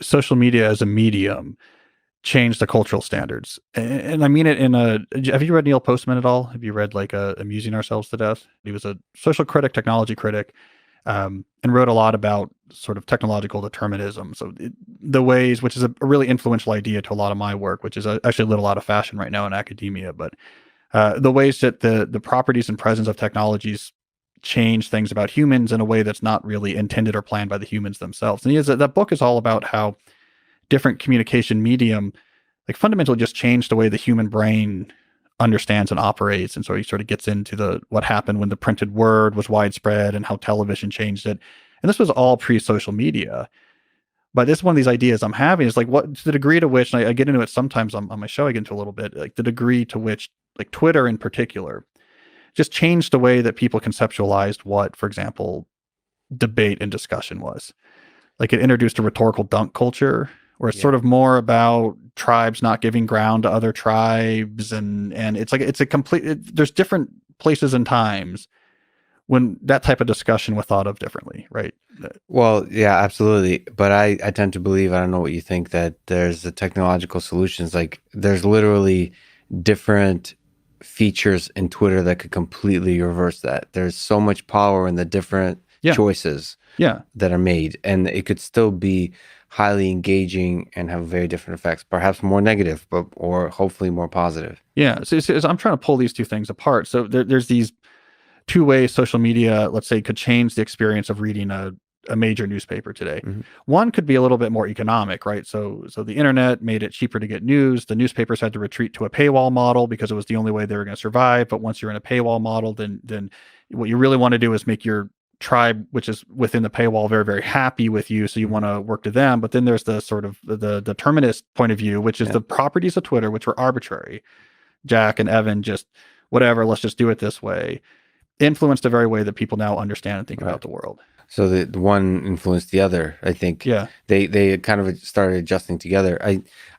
social media as a medium changed the cultural standards. And I mean it in a have you read Neil Postman at all? Have you read like Amusing Ourselves to Death? He was a social critic, technology critic, and wrote a lot about sort of technological determinism. So the ways, which is a really influential idea to a lot of my work, which is actually a little out of fashion right now in academia, but the ways that the properties and presence of technologies change things about humans in a way that's not really intended or planned by the humans themselves. And that book is all about how different communication medium like fundamentally just changed the way the human brain understands and operates. And so he sort of gets into what happened when the printed word was widespread and how television changed it. And this was all pre-social media. But this is one of these ideas I'm having is like what to the degree to which, and I get into it sometimes on my show, I get into a little bit, like the degree to which like Twitter in particular just changed the way that people conceptualized what, for example, debate and discussion was. Like it introduced a rhetorical dunk culture where it's sort of more about tribes not giving ground to other tribes. And it's like, it's a complete, there's different places and times when that type of discussion was thought of differently, right? Well, yeah, absolutely. But I tend to believe, I don't know what you think, that there's the technological solutions. Like there's literally different features in Twitter that could completely reverse that. There's so much power in the different choices that are made, and it could still be highly engaging and have very different effects, perhaps more negative, but or hopefully more positive. Yeah. So I'm trying to pull these two things apart. So there's these two ways social media, let's say, could change the experience of reading a major newspaper today. One could be a little bit more economic, right? So the internet made it cheaper to get news. The newspapers had to retreat to a paywall model because it was the only way they were going to survive. But once you're in a paywall model, then what you really want to do is make your tribe, which is within the paywall, very, very happy with you. So you want to work to them. But then there's the sort of the determinist point of view, which is the properties of Twitter, which were arbitrary. Jack and Evan just whatever, let's just do it this way, influenced the very way that people now understand and think about the world. So the one influenced the other, I think. Yeah. They kind of started adjusting together.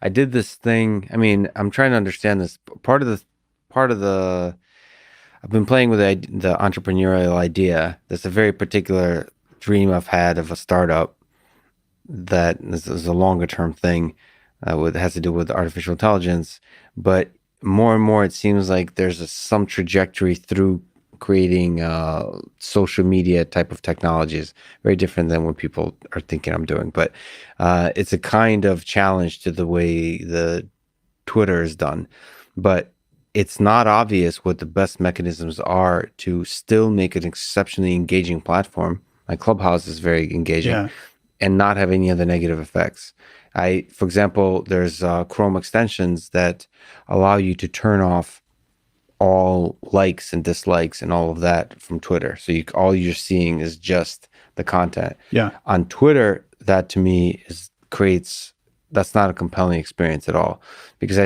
I did this thing. I mean, I'm trying to understand this. Part of the I've been playing with the entrepreneurial idea. There's a very particular dream I've had of a startup that is a longer term thing has to do with artificial intelligence. But more and more, it seems like there's some trajectory through creating social media type of technologies, very different than what people are thinking I'm doing. But it's a kind of challenge to the way the Twitter is done. But it's not obvious what the best mechanisms are to still make an exceptionally engaging platform. Like Clubhouse is very engaging and not have any other negative effects. For example, there's Chrome extensions that allow you to turn off all likes and dislikes and all of that from Twitter. So all you're seeing is just the content. Yeah. On Twitter, that to me that's not a compelling experience at all, because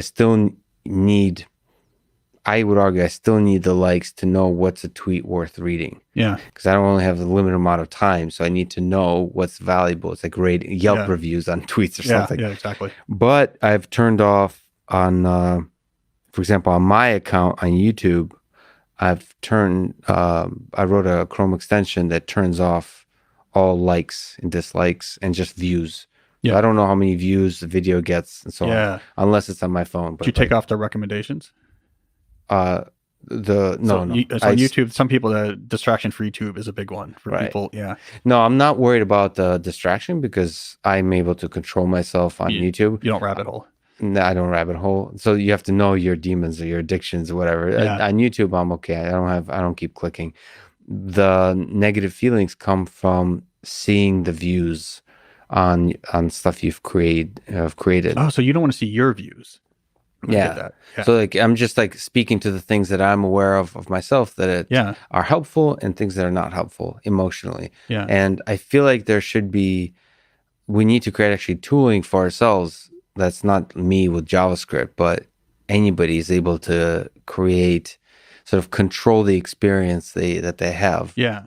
I would argue I still need the likes to know what's a tweet worth reading. Yeah. Because I don't only have a limited amount of time, so I need to know what's valuable. It's like rating Yelp reviews on tweets or something. Yeah, exactly. But I've turned off on, for example, on my account on YouTube, I wrote a Chrome extension that turns off all likes and dislikes and just views. Yeah. So I don't know how many views the video gets and so on, unless it's on my phone. But did you take off the recommendations? No. On YouTube, some people, the distraction for YouTube is a big one for people. Yeah. No, I'm not worried about the distraction because I'm able to control myself on YouTube. You don't rabbit hole. No, I don't rabbit hole. So you have to know your demons or your addictions or whatever. On YouTube, I'm okay. I don't keep clicking. The negative feelings come from seeing the views on stuff you've created. Oh, so you don't want to see your views. Yeah. So like I'm just like speaking to the things that I'm aware of myself that are helpful and things that are not helpful emotionally. Yeah. And I feel like we need to create actually tooling for ourselves. That's not me with JavaScript, but anybody is able to create, sort of control the experience that they have. Yeah.